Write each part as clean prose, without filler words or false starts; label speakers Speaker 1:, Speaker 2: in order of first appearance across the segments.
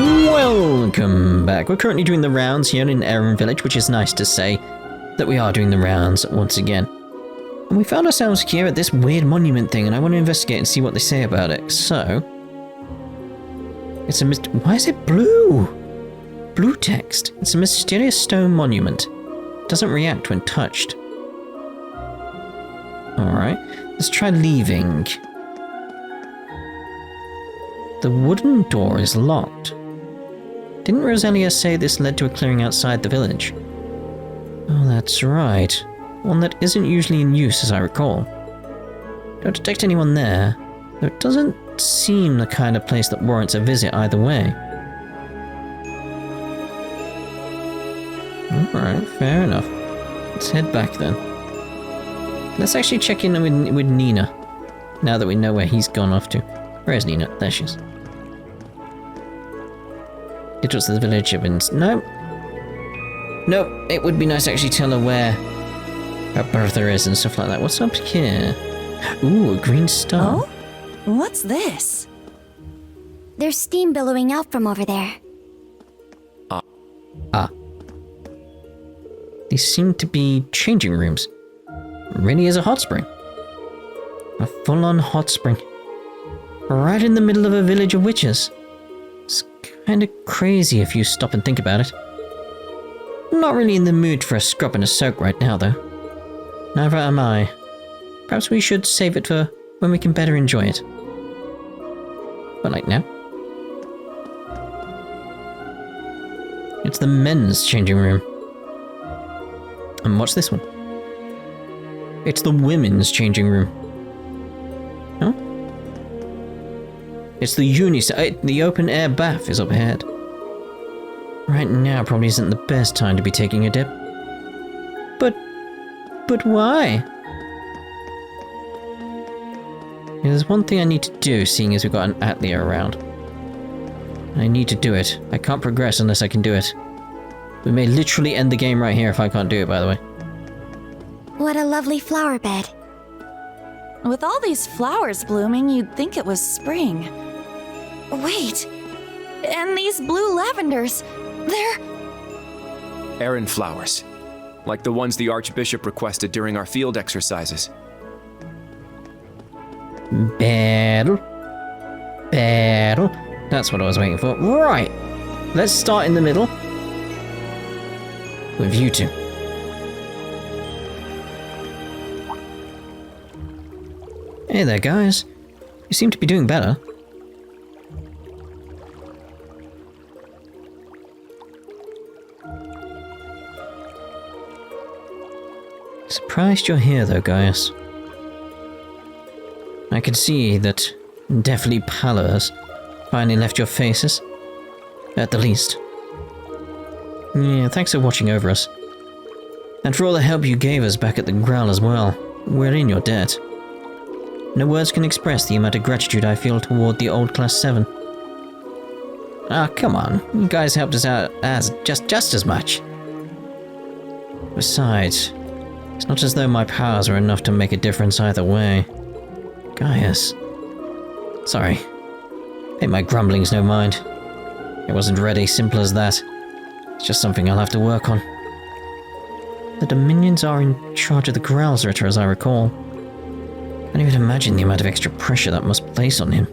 Speaker 1: Welcome back. We're currently doing the rounds here in Eryn Village, which is nice to say that we are doing the rounds once again. And we found ourselves here at this weird monument thing, and I want to investigate and see what they say about it. So, it's a why is it blue? Blue text. It's a mysterious stone monument. It doesn't react when touched. Alright, let's try leaving. The wooden door is locked. Didn't Roselia say this led to a clearing outside the village? Oh, that's right. One that isn't usually in use, as I recall. Don't detect anyone there, though it doesn't seem the kind of place that warrants a visit either way. Alright, fair enough. Let's head back then. Let's actually check in with Nina, now that we know where he's gone off to. Where's Nina? There she is. It was the village of Nope. Nope, it would be nice to actually tell her where her brother is and stuff like that. What's up here? Ooh, a green star.
Speaker 2: Oh? What's this?
Speaker 3: There's steam billowing out from over there.
Speaker 1: These seem to be changing rooms. Really is a hot spring. A full-on hot spring. Right in the middle of a village of witches. It's kind of crazy if you stop and think about it. I'm not really in the mood for a scrub and a soak right now, though. Neither am I. Perhaps we should save it for when we can better enjoy it. But like now? It's the men's changing room. And what's this one? It's the women's changing room. Huh? It's the Junie, the open-air bath is up ahead. Right now probably isn't the best time to be taking a dip. But why? There's one thing I need to do, seeing as we've got an Atlia around. I need to do it. I can't progress unless I can do it. We may literally end the game right here if I can't do it, by the way.
Speaker 3: What a lovely flower bed.
Speaker 2: With all these flowers blooming, you'd think it was spring. Wait! And these blue lavenders, they're...
Speaker 4: Eryn flowers. Like the ones the Archbishop requested during our field exercises.
Speaker 1: Battle. That's what I was waiting for. Right! Let's start in the middle. With you two. Hey there, guys. You seem to be doing better. Surprised you're here, though, Gaius. I can see that deathly pallor has finally left your faces. At the least. Yeah, thanks for watching over us. And for all the help you gave us back at the Growl as well. We're in your debt. No words can express the amount of gratitude I feel toward the old Class VII. Ah, come on. You guys helped us out just as much. Besides, it's not as though my powers are enough to make a difference either way. Gaius. Sorry. Pay my grumblings no mind. It wasn't ready, simple as that. It's just something I'll have to work on. The Dominions are in charge of the Growl's Ritter, as I recall. I can't even imagine the amount of extra pressure that must place on him.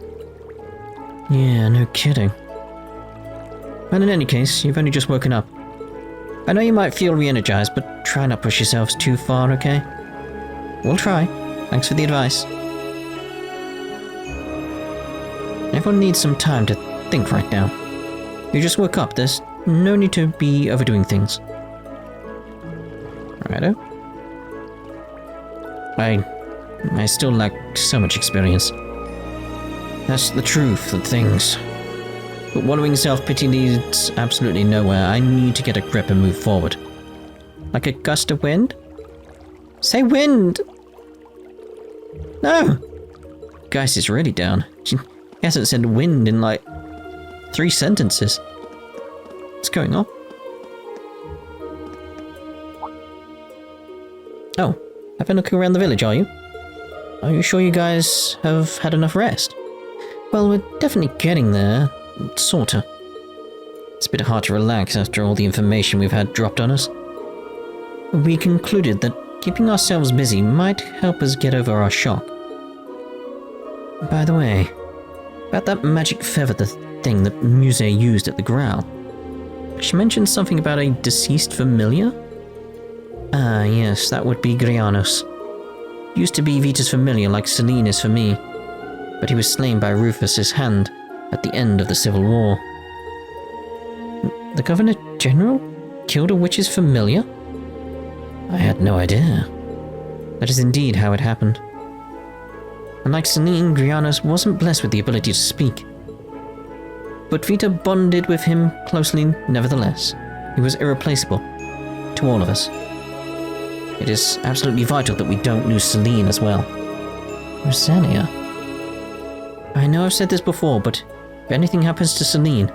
Speaker 1: Yeah, no kidding. And in any case, you've only just woken up. I know you might feel re-energized, but try not push yourselves too far, okay? We'll try. Thanks for the advice. Everyone needs some time to think right now. You just woke up, there's no need to be overdoing things. Righto. I still lack so much experience. That's the truth of things. But wallowing self-pity leads absolutely nowhere. I need to get a grip and move forward. Like a gust of wind? Say wind! No! Gaius is really down. He hasn't said wind in like 3 sentences. What's going on? Oh, have been looking around the village, are you? Are you sure you guys have had enough rest? Well, we're definitely getting there. Sorta. It's a bit hard to relax after all the information we've had dropped on us. We concluded that keeping ourselves busy might help us get over our shock. By the way, about that magic feather, the thing that Muse used at the Growl. She mentioned something about a deceased familiar? Ah, yes, that would be Grianus. Used to be Vita's familiar like Selene is for me, but he was slain by Rufus's hand at the end of the Civil War. The Governor General killed a witch's familiar? I had no idea. That is indeed how it happened. Unlike Selene, Grianus wasn't blessed with the ability to speak. But Vita bonded with him closely nevertheless. He was irreplaceable to all of us. It is absolutely vital that we don't lose Selene as well. Roselia. I know I've said this before, but if anything happens to Selene,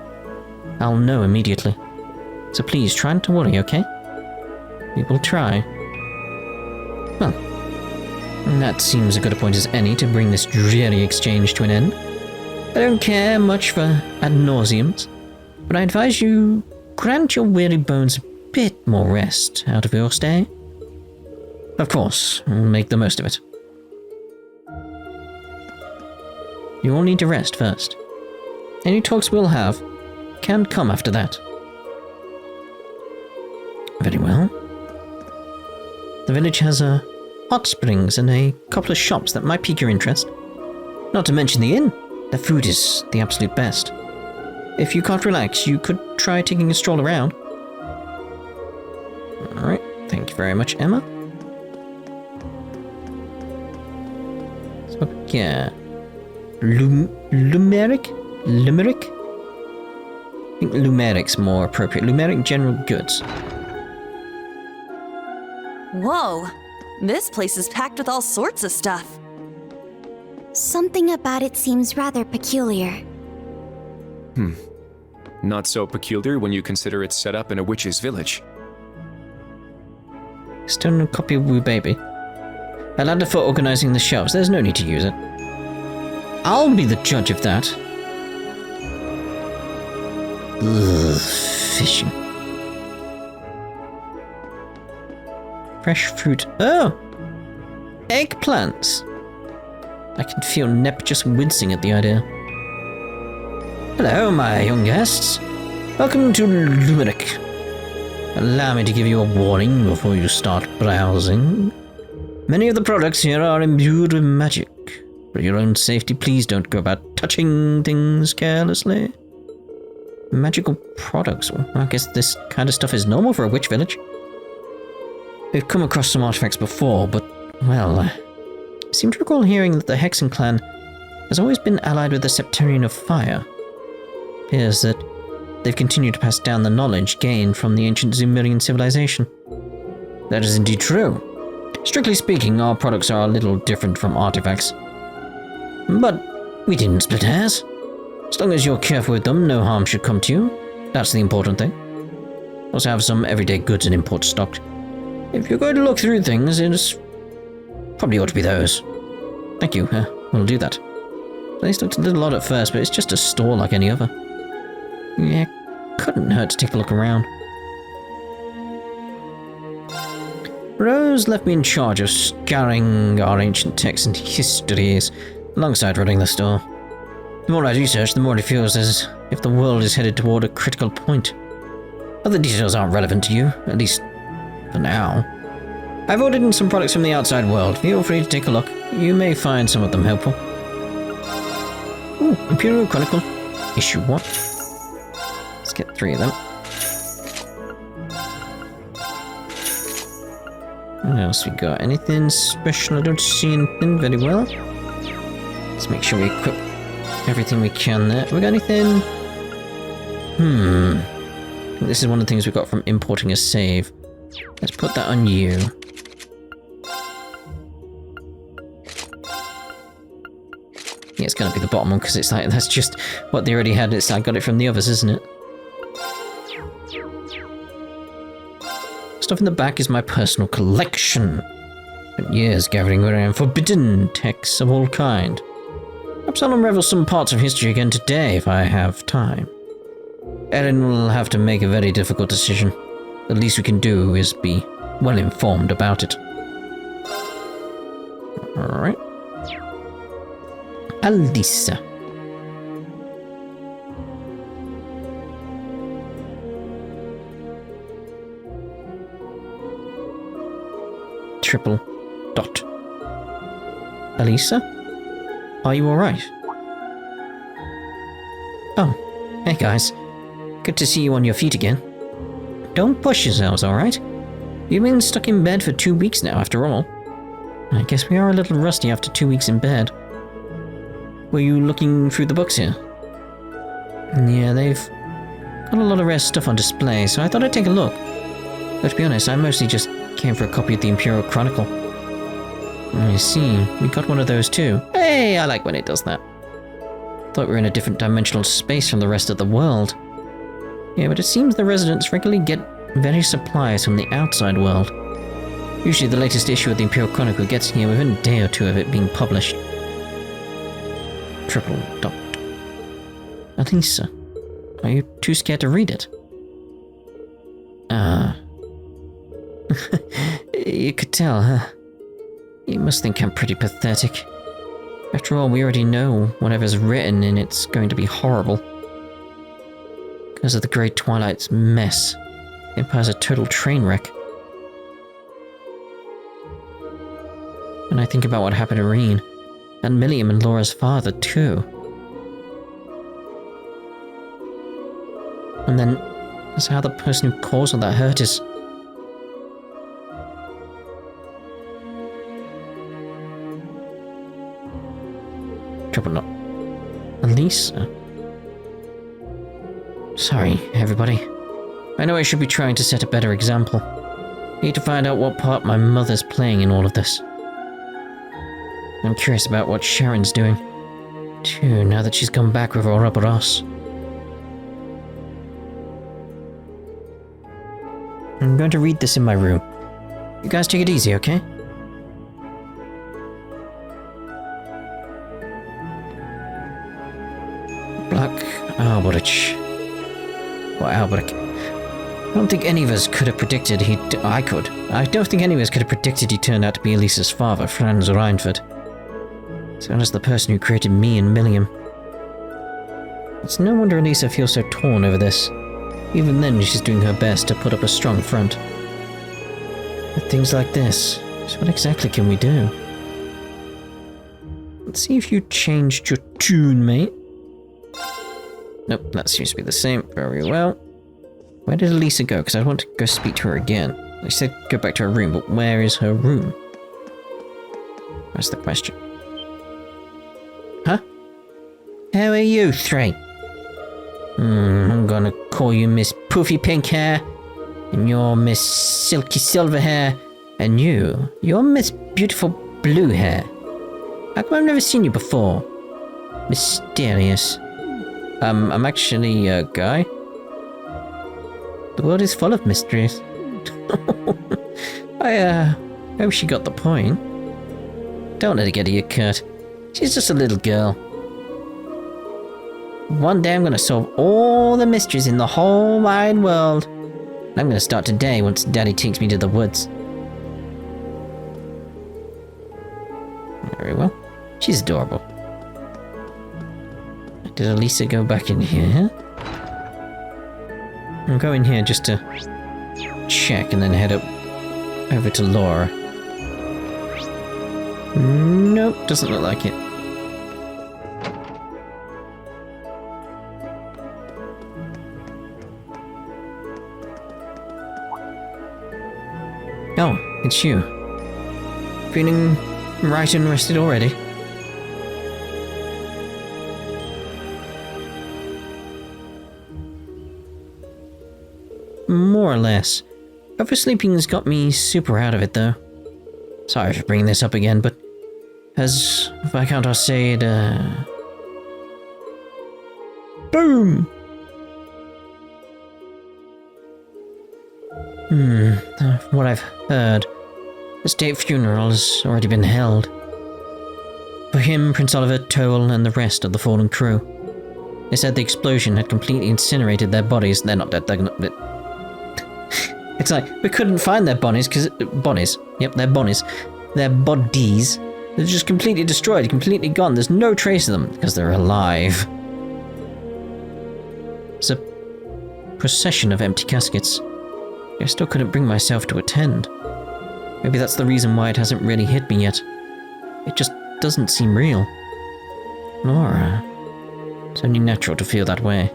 Speaker 1: I'll know immediately. So please try not to worry, okay? We will try. Well, that seems a good a point as any to bring this dreary exchange to an end. I don't care much for ad nauseams, but I advise you grant your weary bones a bit more rest out of your stay. Of course, we'll make the most of it. You all need to rest first. Any talks we'll have can come after that. Very well. The village has a hot springs and a couple of shops that might pique your interest. Not to mention the inn. The food is the absolute best. If you can't relax, you could try taking a stroll around. Alright, thank you very much, Emma. So, yeah. Limerick? Limerick? I think Lumeric's more appropriate. Lumeric General Goods.
Speaker 2: Whoa, this place is packed with all sorts of stuff.
Speaker 3: Something about it seems rather peculiar.
Speaker 4: Not so peculiar when you consider it's set up in a witch's village.
Speaker 1: Still no copy of Woo Baby. I'll add it for organizing the shelves. There's no need to use it. I'll be the judge of that. Ugh, fishing. Fresh fruit. Oh! Eggplants! I can feel Nep just wincing at the idea. Hello, my young guests. Welcome to Limerick. Allow me to give you a warning before you start browsing. Many of the products here are imbued with magic. For your own safety, please don't go about touching things carelessly. Magical products? Well, I guess this kind of stuff is normal for a witch village. We've come across some artifacts before, but, well, I seem to recall hearing that the Hexen clan has always been allied with the Septarian of Fire. Appears that they've continued to pass down the knowledge gained from the ancient Zemurian civilization. That is indeed true. Strictly speaking, our products are a little different from artifacts. But we didn't split hairs. As long as you're careful with them, no harm should come to you. That's the important thing. Also have some everyday goods and import stocked. If you're going to look through things, it's probably ought to be those. Thank you, we'll do that. The place looked a little odd at first, but it's just a store like any other. Yeah, couldn't hurt to take a look around. Rose left me in charge of scouring our ancient texts and histories, alongside running the store. The more I research, the more it feels as if the world is headed toward a critical point. Other details aren't relevant to you, at least for now. I've ordered in some products from the outside world. Feel free to take a look. You may find some of them helpful. Ooh, Imperial Chronicle, issue 1. Let's get 3 of them. What else we got? Anything special? I don't see anything very well. Let's make sure we equip everything we can there. We got anything? I think this is one of the things we got from importing a save. Let's put that on you. Yeah, it's gonna be the bottom one because it's like that's just what they already had. It's like got it from the others, isn't it? Stuff in the back is my personal collection. Spent years gathering around forbidden texts of all kind. Perhaps I'll unravel some parts of history again today if I have time. Eryn will have to make a very difficult decision. The least we can do is be well informed about it. Alright. Alisa. Triple dot. Alisa? Are you alright? Oh, hey guys. Good to see you on your feet again. Don't push yourselves, alright? You've been stuck in bed for 2 weeks now, after all. I guess we are a little rusty after 2 weeks in bed. Were you looking through the books here? Yeah, they've got a lot of rare stuff on display, so I thought I'd take a look. But to be honest, I mostly just came for a copy of the Imperial Chronicle. I see, we got one of those too. Hey, I like when it does that. Thought we were in a different dimensional space from the rest of the world. Yeah, but it seems the residents regularly get various supplies from the outside world. Usually the latest issue of the Imperial Chronicle gets here within a day or two of it being published. Triple dot. Alisa, are you too scared to read it? You could tell, huh? You must think I'm pretty pathetic. After all, we already know whatever's written in it's going to be horrible. Because of the Great Twilight's mess. The Empire's a total train wreck. And I think about what happened to Rean, and Milliam and Laura's father, too. And then, there's how the person who caused all that hurt is... Triple not. Alisa? Sorry, everybody. I know I should be trying to set a better example. I need to find out what part my mother's playing in all of this. I'm curious about what Sharon's doing, too, now that she's come back with Ouroboros. I'm going to read this in my room. You guys take it easy, okay? Black Alberich. Or Alberic. I don't think any of us could have predicted I don't think any of us could have predicted he turned out to be Elisa's father, Franz Reinford. So as the person who created me and Milliam. It's no wonder Alisa feels so torn over this. Even then, she's doing her best to put up a strong front. With things like this, so what exactly can we do? Let's see if you changed your tune, mate. Nope, that seems to be the same. Very well. Where did Alisa go? Because I want to go speak to her again. I said go back to her room, but where is her room? That's the question. Huh? How are you three? I'm gonna call you Miss Poofy Pink Hair, and you're Miss Silky Silver Hair, and you're Miss Beautiful Blue Hair. How come I've never seen you before? Mysterious. I'm actually a guy. The world is full of mysteries. I hope she got the point. Don't let her get to you, Kurt. She's just a little girl. One day I'm gonna solve all the mysteries in the whole wide world. I'm gonna start today once Daddy takes me to the woods. Very well. She's adorable. Did Alisa go back in here? I'll go in here just to check and then head up over to Laura. Nope, doesn't look like it. Oh, it's you. Feeling right and rested already? More or less. Oversleeping's got me super out of it, though. Sorry for bringing this up again, but as Viscount Arcade, boom! From what I've heard, the state funeral has already been held. For him, Prince Oliver, Toll, and the rest of the fallen crew. They said the explosion had completely incinerated their bodies. They're not dead, they're not dead. It's like, we couldn't find their bodies because... Bodies. Yep, their bodies. Their bodies. They're just completely destroyed, completely gone. There's no trace of them because they're alive. It's a procession of empty caskets. I still couldn't bring myself to attend. Maybe that's the reason why it hasn't really hit me yet. It just doesn't seem real. Laura. It's only natural to feel that way.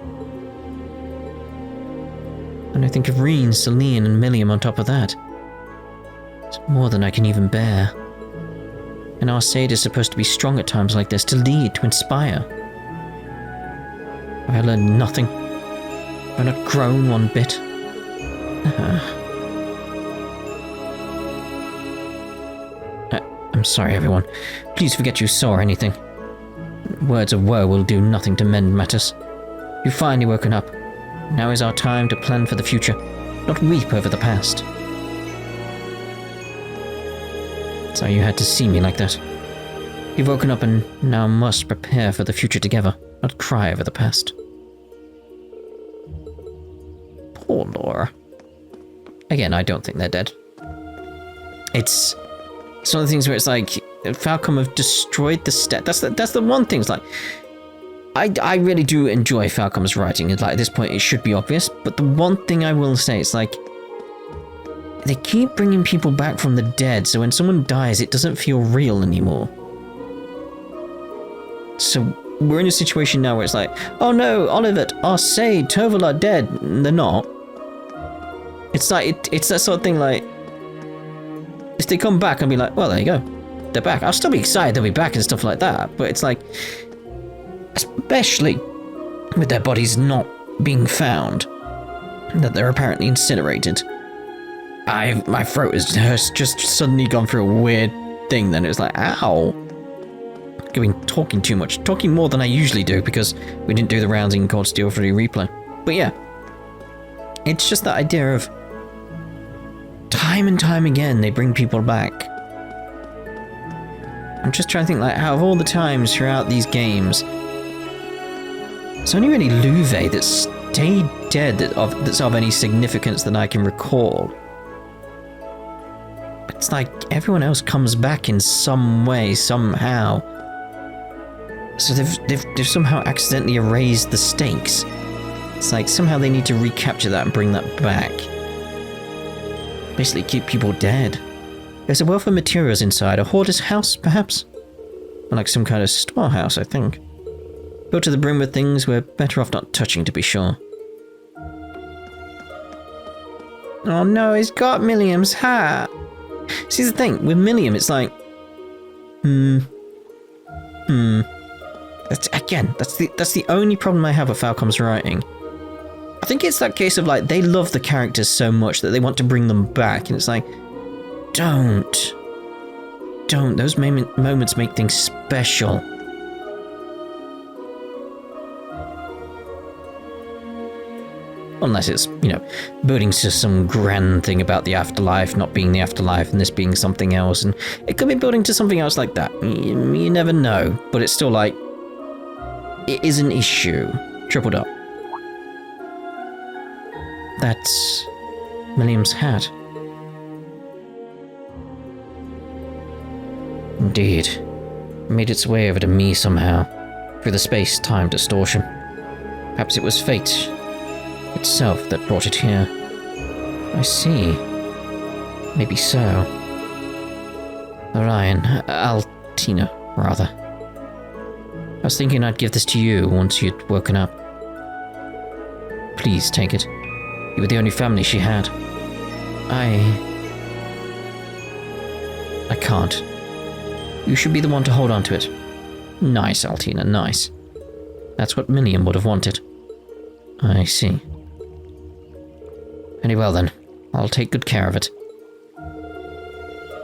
Speaker 1: And I think of Rean, Celine, and Milliam on top of that. It's more than I can even bear. And our Sade is supposed to be strong at times like this, to lead, to inspire. Have I learned nothing? Have I not grown one bit? I'm sorry, everyone. Please forget you saw anything. Words of woe will do nothing to mend matters. You've finally woken up. Now is our time to plan for the future, not weep over the past. So you had to see me like that. You've woken up and now must prepare for the future together, not cry over the past. Poor Laura. Again, I don't think they're dead. It's one of the things where it's like, Falcom have destroyed the stat. That's the one thing. It's like, I really do enjoy Falcom's writing. It's like, at this point, it should be obvious. But the one thing I will say, it's like, they keep bringing people back from the dead, so when someone dies, it doesn't feel real anymore. So we're in a situation now where it's like, oh no, Olivet, Arsay, Toval are dead. And they're not. It's like, it's that sort of thing like, if they come back, I'll be like, well, there you go. They're back. I'll still be excited they'll be back and stuff like that, but it's like, especially with their bodies not being found, that they're apparently incinerated. My throat has just suddenly gone through a weird thing. Then it was like, ow. I've been talking too much, talking more than I usually do because we didn't do the rounds in Cold Steel 3 replay. But yeah, it's just that idea of time and time again they bring people back. I'm just trying to think, like, out of all the times throughout these games, it's only really Louve that stayed dead that's of any significance that I can recall. It's like everyone else comes back in some way, somehow. So they've somehow accidentally erased the stakes. It's like somehow they need to recapture that and bring that back. Basically keep people dead. There's a wealth of materials inside, a hoarder's house, perhaps? Or like some kind of storehouse, I think. Built to the brim with things we're better off not touching, to be sure. Oh no, he's got Milliam's hat! See, the thing, with Milliam, it's like... That's the only problem I have with Falcom's writing. I think it's that case of, like, they love the characters so much that they want to bring them back, and it's like... Don't. Those moments make things special. Unless it's, you know, building to some grand thing about the afterlife not being the afterlife and this being something else. And it could be building to something else like that. You never know. But it's still like, it is an issue. Tripled up. That's Milliam's hat. Indeed. It made its way over to me somehow, through the space-time distortion. Perhaps it was fate itself that brought it here. I see. Maybe so. Orion, Altina, rather. I was thinking I'd give this to you once you'd woken up. Please take it. You were the only family she had. I can't. You should be the one to hold on to it. Nice, Altina, nice. That's what Milliam would have wanted. I see. Very well then, I'll take good care of it.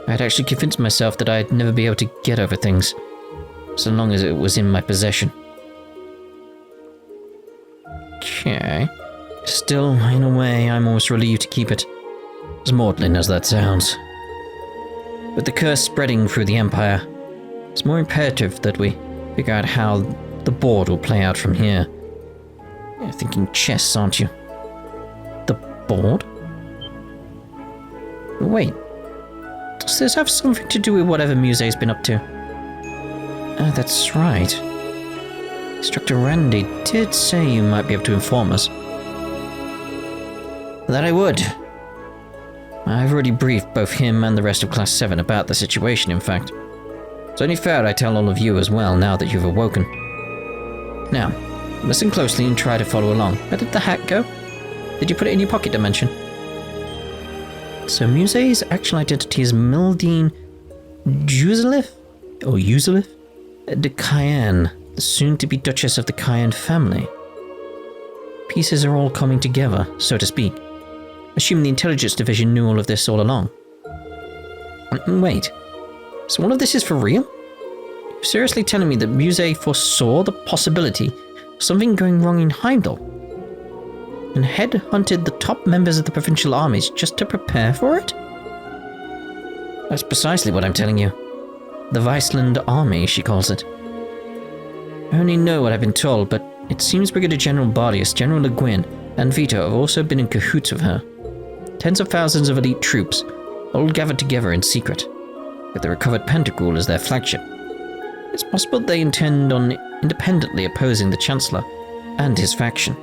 Speaker 1: I'd actually convinced myself that I'd never be able to get over things, so long as it was in my possession. Okay. Still, in a way, I'm almost relieved to keep it, as maudlin as that sounds. With the curse spreading through the Empire, it's more imperative that we figure out how the board will play out from here. You're thinking chess, aren't you? The board? Wait. Does this have something to do with whatever Muse's been up to? Oh, that's right. Instructor Randy did say you might be able to inform us. That I would. I've already briefed both him and the rest of Class 7 about the situation, in fact. It's only fair I tell all of you as well now that you've awoken. Now, listen closely and try to follow along. Where did the hat go? Did you put it in your pocket dimension? So Muse's actual identity is Mildine Jusilif? Or Yusilif? De Cayenne, the soon-to-be Duchess of the Cayenne family. Pieces are all coming together, so to speak. Assume the intelligence division knew all of this all along. Wait, so all of this is for real? You're seriously telling me that Muse foresaw the possibility of something going wrong in Heimdall? And headhunted the top members of the provincial armies just to prepare for it? That's precisely what I'm telling you. The Viceland Army, she calls it. I only know what I've been told, but it seems Brigadier General Bardius, General Le Guin, and Vito have also been in cahoots with her. Tens of thousands of elite troops, all gathered together in secret, with the recovered Pantagruel as their flagship. It's possible they intend on independently opposing the Chancellor and his faction.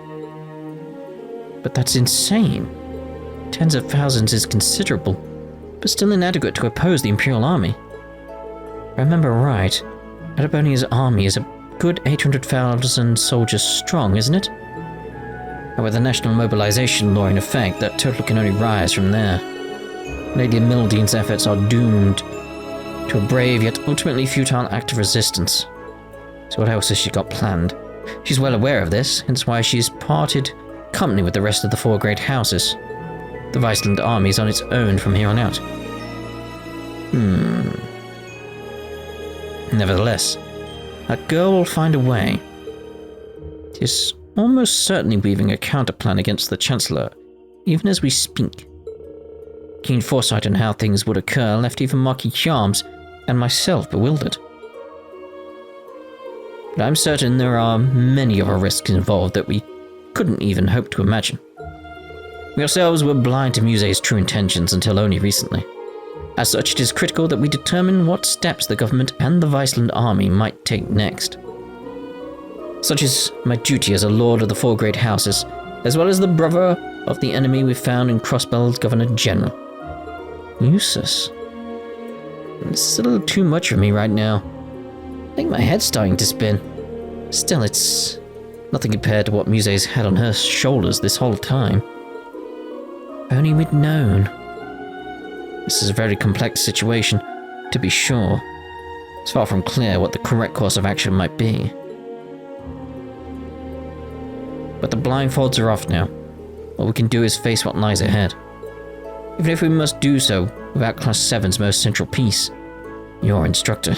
Speaker 1: But that's insane. Tens of thousands is considerable, but still inadequate to oppose the Imperial Army. If I remember right, Erebonia's army is a good 800,000 soldiers strong, isn't it? And with the national mobilization law in effect, that total can only rise from there. Lady Mildine's efforts are doomed to a brave yet ultimately futile act of resistance. So what else has she got planned? She's well aware of this, hence why she's parted company with the rest of the four great houses. The Viceland army is on its own from here on out. Nevertheless, that girl will find a way. She is almost certainly weaving a counterplan against the Chancellor, even as we speak. Keen foresight on how things would occur left even Marquis Charms and myself bewildered. But I'm certain there are many other risks involved that we couldn't even hope to imagine. We ourselves were blind to Muse's true intentions until only recently. As such, it is critical that we determine what steps the government and the Viceland army might take next. Such is my duty as a lord of the four great houses, as well as the brother of the enemy we found in Crossbell's Governor General. Jusis. This is a little too much for me right now. I think my head's starting to spin. Still, it's nothing compared to what Muse's had on her shoulders this whole time. If only we'd known. This is a very complex situation, to be sure. It's far from clear what the correct course of action might be. But the blindfolds are off now. All we can do is face what lies ahead. Even if we must do so without Class 7's most central piece, your instructor.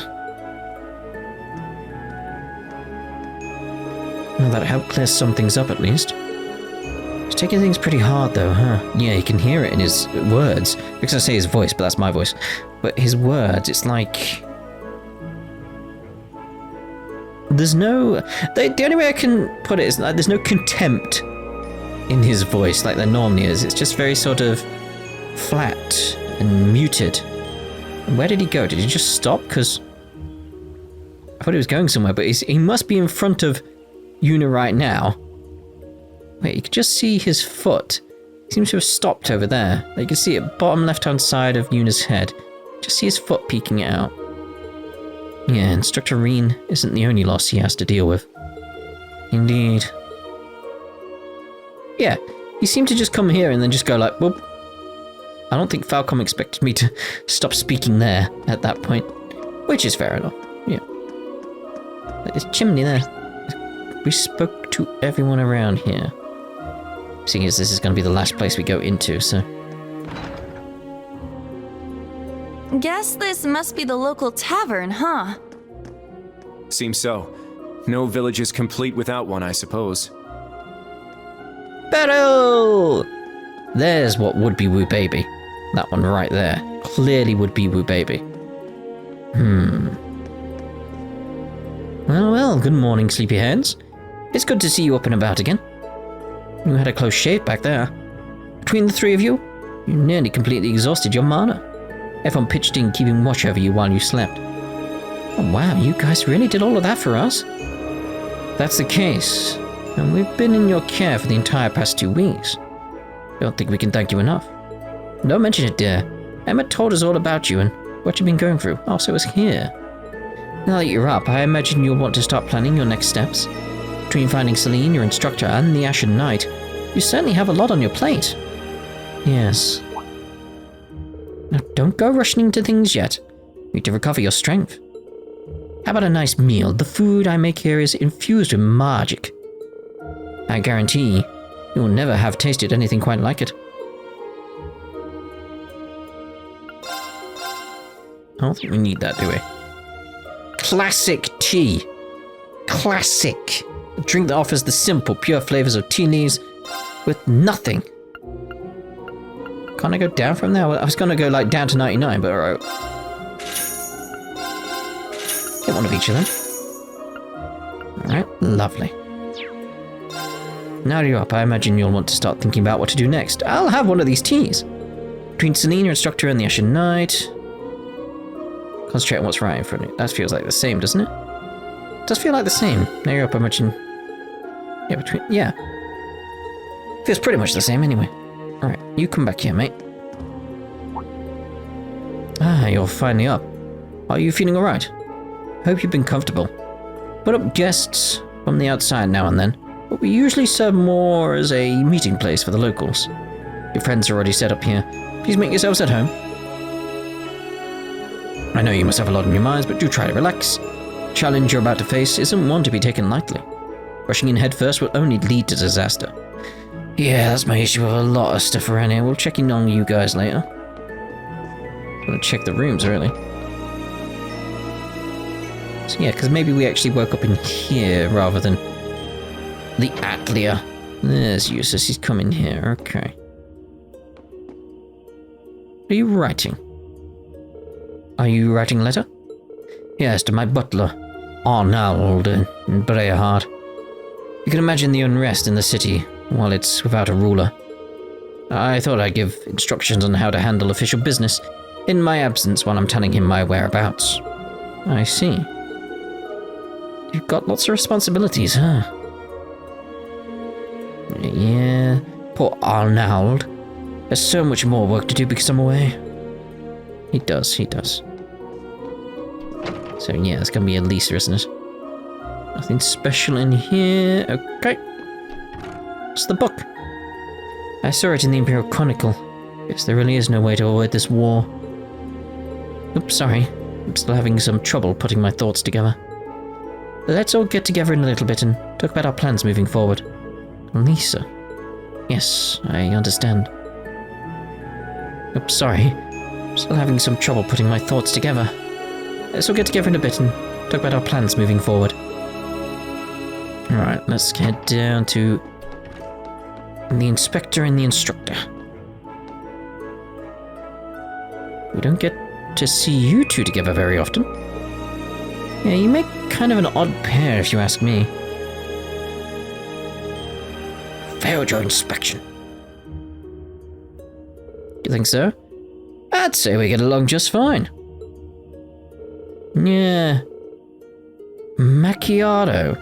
Speaker 1: Well, that helped clear some things up at least. He's taking things pretty hard though, huh? Yeah, you can hear it in his words. Because I say his voice, but that's my voice. But his words, it's like... There's no... The only way I can put it is like there's no contempt in his voice like there normally is. It's just very sort of flat and muted. And where did he go? Did he just stop? Because I thought he was going somewhere, but he must be in front of Una right now. Wait, you can just see his foot. He seems to have stopped over there. You can see it, bottom left-hand side of Una's head. Just see his foot peeking out. Yeah, Instructor Rean isn't the only loss he has to deal with. Indeed. Yeah, he seemed to just come here and then just go like, whoop. I don't think Falcom expected me to stop speaking there at that point. Which is fair enough, yeah. There's a chimney there. We spoke to everyone around here. Seeing as this is going to be the last place we go into, so...
Speaker 2: Guess this must be the local tavern, huh?
Speaker 4: Seems so. No village is complete without one, I suppose.
Speaker 1: Battle! There's what would be Woo Baby. That one right there. Clearly would be Woo Baby. Well, good morning, sleepyheads. It's good to see you up and about again. You had a close shave back there. Between the three of you, you nearly completely exhausted your mana. Everyone pitched in keeping watch over you while you slept. Oh wow, you guys really did all of that for us? That's the case, and we've been in your care for the entire past 2 weeks. Don't think we can thank you enough. Don't mention it, dear. Emma told us all about you and what you've been going through. Also, was here. Now that you're up, I imagine you'll want to start planning your next steps. Between finding Celine, your instructor, and the Ashen Knight, you certainly have a lot on your plate. Yes. Now, don't go rushing into things yet. You need to recover your strength. How about a nice meal? The food I make here is infused with magic. I guarantee you will never have tasted anything quite like it. I don't think we need that, do we? Classic tea. Classic. A drink that offers the simple, pure flavors of tea leaves with nothing. Can't I go down from there? I was going to go like down to 99, but alright. Get one of each of them. Alright, lovely. Now you're up, I imagine you'll want to start thinking about what to do next. I'll have one of these teas. Between Celine, your instructor, and the Ashen Knight. Concentrate on what's right in front of you. That feels like the same, doesn't it? It does feel like the same. Now you're up, I imagine. Yeah. Feels pretty much the same anyway. Alright, you come back here, mate. Ah, you're finally up. Are you feeling alright? Hope you've been comfortable. Put up guests from the outside now and then, but we usually serve more as a meeting place for the locals. Your friends are already set up here. Please make yourselves at home. I know you must have a lot on your minds, but do try to relax. The challenge you're about to face isn't one to be taken lightly. Rushing in headfirst will only lead to disaster. Yeah, that's my issue with a lot of stuff around here. We'll check in on you guys later. I'm gonna check the rooms, really. So yeah, because maybe we actually woke up in here rather than the Atlia. There's Jusis, he's coming here, okay. Are you writing? Are you writing a letter? Yes, to my butler, Arnold in Brehard. You can imagine the unrest in the city while it's without a ruler. I thought I'd give instructions on how to handle official business in my absence while I'm telling him my whereabouts. I see. You've got lots of responsibilities, huh? Yeah, poor Arnold. There's so much more work to do because I'm away. He does. So yeah, it's gonna be Alisa, isn't it? Nothing special in here. Okay. What's the book? I saw it in the Imperial Chronicle. Guess there really is no way to avoid this war. Oops, sorry. I'm still having some trouble putting my thoughts together. Let's all get together in a little bit and talk about our plans moving forward. Alisa. Yes, I understand. Oops, sorry. I'm still having some trouble putting my thoughts together. Let's all get together in a bit and talk about our plans moving forward. Alright, let's head down to the inspector and the instructor. We don't get to see you two together very often. Yeah, you make kind of an odd pair if you ask me. Failed your inspection. You think so? I'd say we get along just fine. Yeah. Macchiato.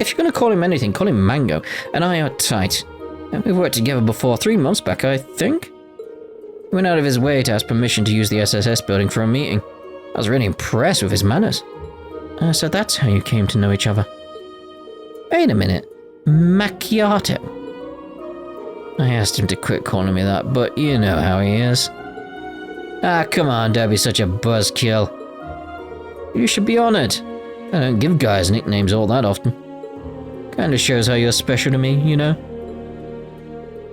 Speaker 1: If you're gonna call him anything, call him Mango. And I are tight. And we've worked together before 3 months back, I think. He went out of his way to ask permission to use the SSS building for a meeting. I was really impressed with his manners. So that's how you came to know each other. Wait a minute. Macchiato. I asked him to quit calling me that, but you know how he is. Ah, come on, don't be such a buzzkill. You should be honored. I don't give guys nicknames all that often. Kinda shows how you're special to me, you know?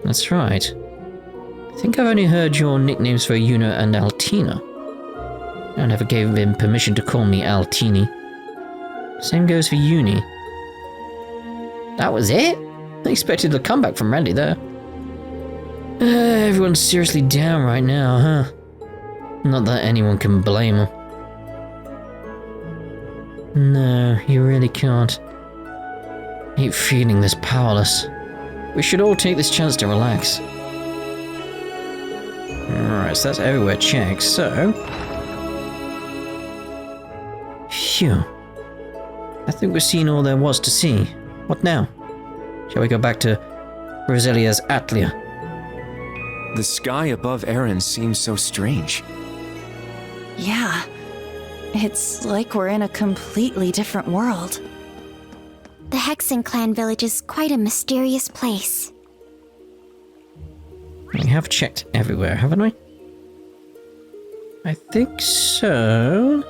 Speaker 1: That's right. I think I've only heard your nicknames for Yuna and Altina. I never gave him permission to call me Altini. Same goes for Junie. That was it? I expected a comeback from Randy there. Everyone's seriously down right now, huh? Not that anyone can blame them. No, you really can't. I hate feeling this powerless. We should all take this chance to relax. Alright, so that's everywhere checked, so... Phew. I think we've seen all there was to see. What now? Shall we go back to Roselia's Atlia?
Speaker 4: The sky above Eryn seems so strange.
Speaker 2: Yeah. It's like we're in a completely different world.
Speaker 3: The Hexen clan village is quite a mysterious place.
Speaker 1: We have checked everywhere, haven't we? I think so.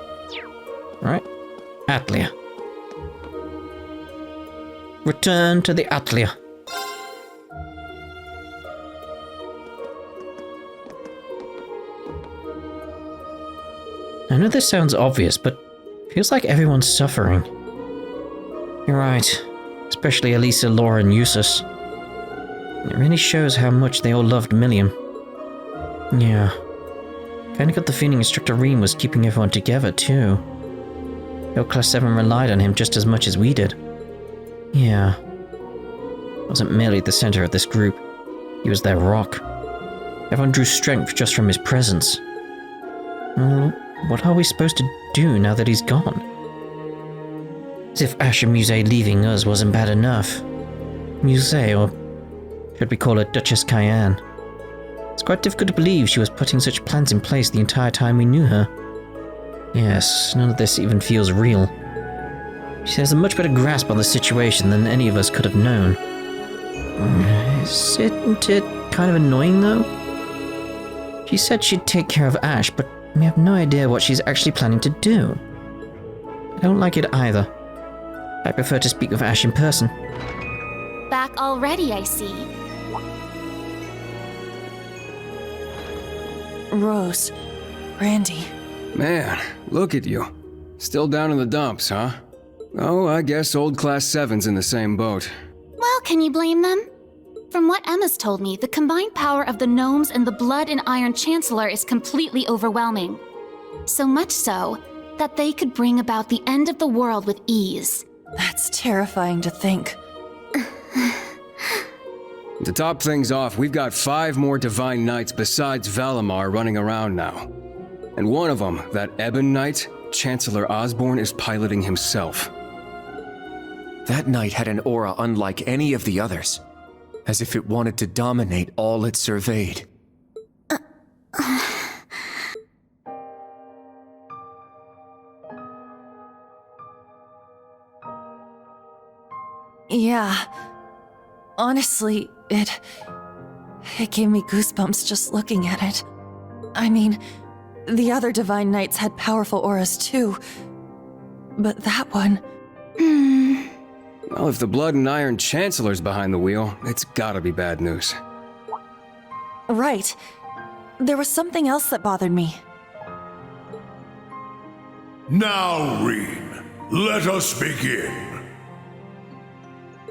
Speaker 1: Right. Atlia. Return to the Atlia. I know this sounds obvious, but it feels like everyone's suffering. You're right. Especially Alisa Laura and Jusis. It really shows how much they all loved Milliam. Yeah. Kinda got the feeling Instructor Rean was keeping everyone together, too. Your Class VII relied on him just as much as we did. Yeah. Wasn't merely the center of this group. He was their rock. Everyone drew strength just from his presence. Well, what are we supposed to do now that he's gone? As if Ash and Muse leaving us wasn't bad enough. Muse, or should we call her Duchess Cayenne? It's quite difficult to believe she was putting such plans in place the entire time we knew her. Yes, none of this even feels real. She has a much better grasp on the situation than any of us could have known. Isn't it kind of annoying, though? She said she'd take care of Ash, but we have no idea what she's actually planning to do. I don't like it either. I prefer to speak with Ash in person.
Speaker 3: Back already, I see.
Speaker 2: Rose. Randy.
Speaker 5: Man, look at you. Still down in the dumps, huh? Oh, I guess old Class 7's in the same boat.
Speaker 3: Well, can you blame them? From what Emma's told me, the combined power of the gnomes and the blood and iron chancellor is completely overwhelming. So much so, that they could bring about the end of the world with ease.
Speaker 2: That's terrifying to think.
Speaker 5: To top things off, we've got 5 more Divine Knights besides Valimar running around now. And one of them, that Ebon Knight, Chancellor Osborne is piloting himself.
Speaker 4: That knight had an aura unlike any of the others, as if it wanted to dominate all it surveyed.
Speaker 2: Yeah. Honestly, it gave me goosebumps just looking at it. I mean, the other Divine Knights had powerful auras too, but that one...
Speaker 5: Well, if the Blood and Iron Chancellor's behind the wheel, it's gotta be bad news.
Speaker 2: Right. There was something else that bothered me.
Speaker 6: Now, Rean, let us begin.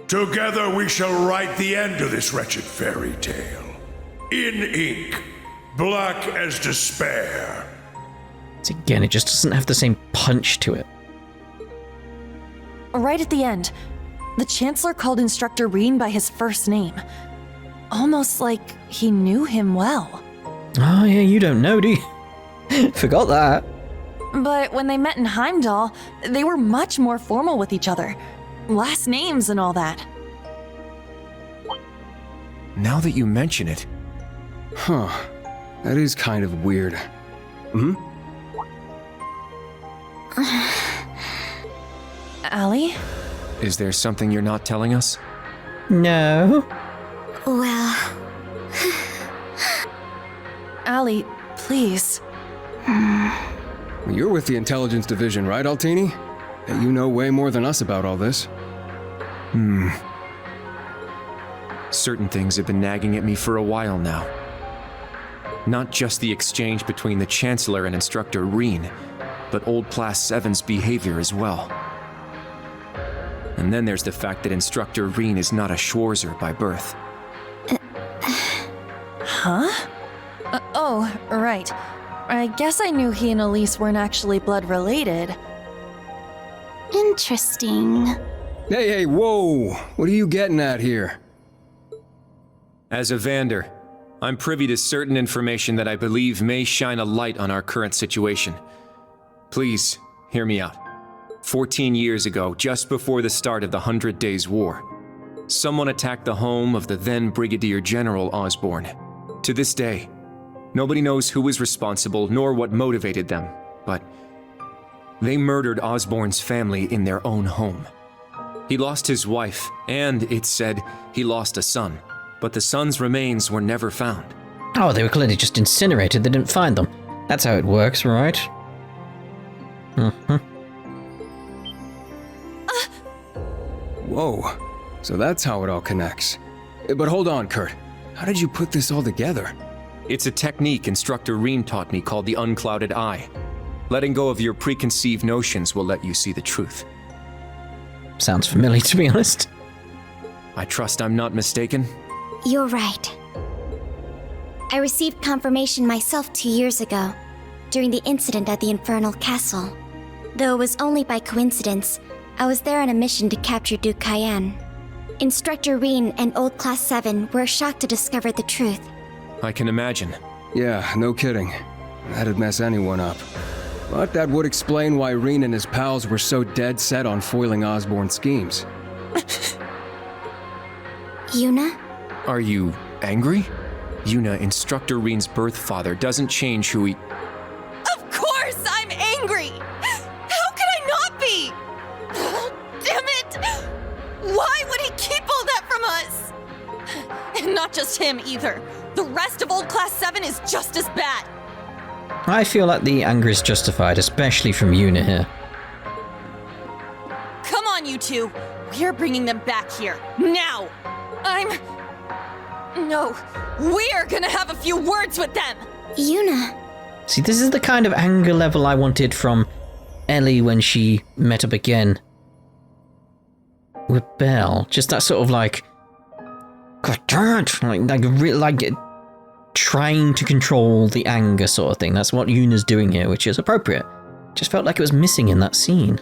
Speaker 6: Together we shall write the end of this wretched fairy tale. In ink, black as despair.
Speaker 1: Again, it just doesn't have the same punch to it.
Speaker 2: Right at the end, the Chancellor called Instructor Rean by his first name. Almost like he knew him well.
Speaker 1: Oh yeah, you don't know, do you? Forgot that.
Speaker 2: But when they met in Heimdall, they were much more formal with each other. Last names and all that.
Speaker 4: Now that you mention it...
Speaker 5: Huh. That is kind of weird.
Speaker 2: Allie?
Speaker 4: Is there something you're not telling us?
Speaker 1: No.
Speaker 3: Well...
Speaker 2: Allie, please.
Speaker 5: You're with the Intelligence Division, right, Altini? You know way more than us about all this.
Speaker 4: Certain things have been nagging at me for a while now. Not just the exchange between the Chancellor and Instructor Rean, but old Class VII's behavior as well. And then there's the fact that Instructor Rean is not a Schwarzer by birth.
Speaker 2: Huh? Oh, right. I guess I knew he and Elise weren't actually blood related.
Speaker 3: Interesting.
Speaker 5: Hey, whoa! What are you getting at here?
Speaker 4: As a Vander, I'm privy to certain information that I believe may shine a light on our current situation. Please, hear me out. 14 years ago, just before the start of the 100 Days War, someone attacked the home of the then Brigadier General Osborne. To this day, nobody knows who was responsible nor what motivated them, but they murdered Osborne's family in their own home. He lost his wife, and it's said he lost a son, but the son's remains were never found.
Speaker 1: Oh, they were clearly just incinerated. They didn't find them. That's how it works, right?
Speaker 5: Whoa, so that's how it all connects. But hold on, Kurt. How did you put this all together?
Speaker 4: It's a technique Instructor Rean taught me called the unclouded eye. Letting go of your preconceived notions will let you see the truth.
Speaker 1: Sounds familiar, to be honest.
Speaker 4: I trust I'm not mistaken.
Speaker 7: You're right. I received confirmation myself 2 years ago, during the incident at the Infernal Castle. Though it was only by coincidence, I was there on a mission to capture Duke Cayenne. Instructor Rean and Old Class 7 were shocked to discover the truth.
Speaker 4: I can imagine.
Speaker 5: Yeah, no kidding. That'd mess anyone up. But that would explain why Rean and his pals were so dead set on foiling Osborne's schemes.
Speaker 7: Yuna?
Speaker 4: Are you angry? Yuna, Instructor Rean's birth father, doesn't change who he...
Speaker 2: Of course I'm angry! How could I not be? Damn it! Why would he keep all that from us? And not just him either. The rest of Old Class 7 is just as bad.
Speaker 1: I feel like the anger is justified, especially from Yuna here.
Speaker 2: Come on, you two. We're bringing them back here. Now! No. We're gonna have a few words with them!
Speaker 7: Yuna.
Speaker 1: See, this is the kind of anger level I wanted from Ellie when she met up again with Belle. Just that sort of like... God damn it! Like trying to control the anger sort of thing. That's what Yuna's doing here, which is appropriate. Just felt like it was missing in that scene.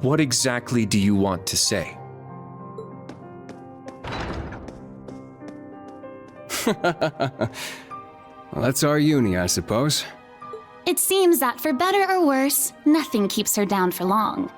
Speaker 4: What exactly do you want to say?
Speaker 5: Well, that's our Junie, I suppose.
Speaker 3: It seems that for better or worse, nothing keeps her down for long.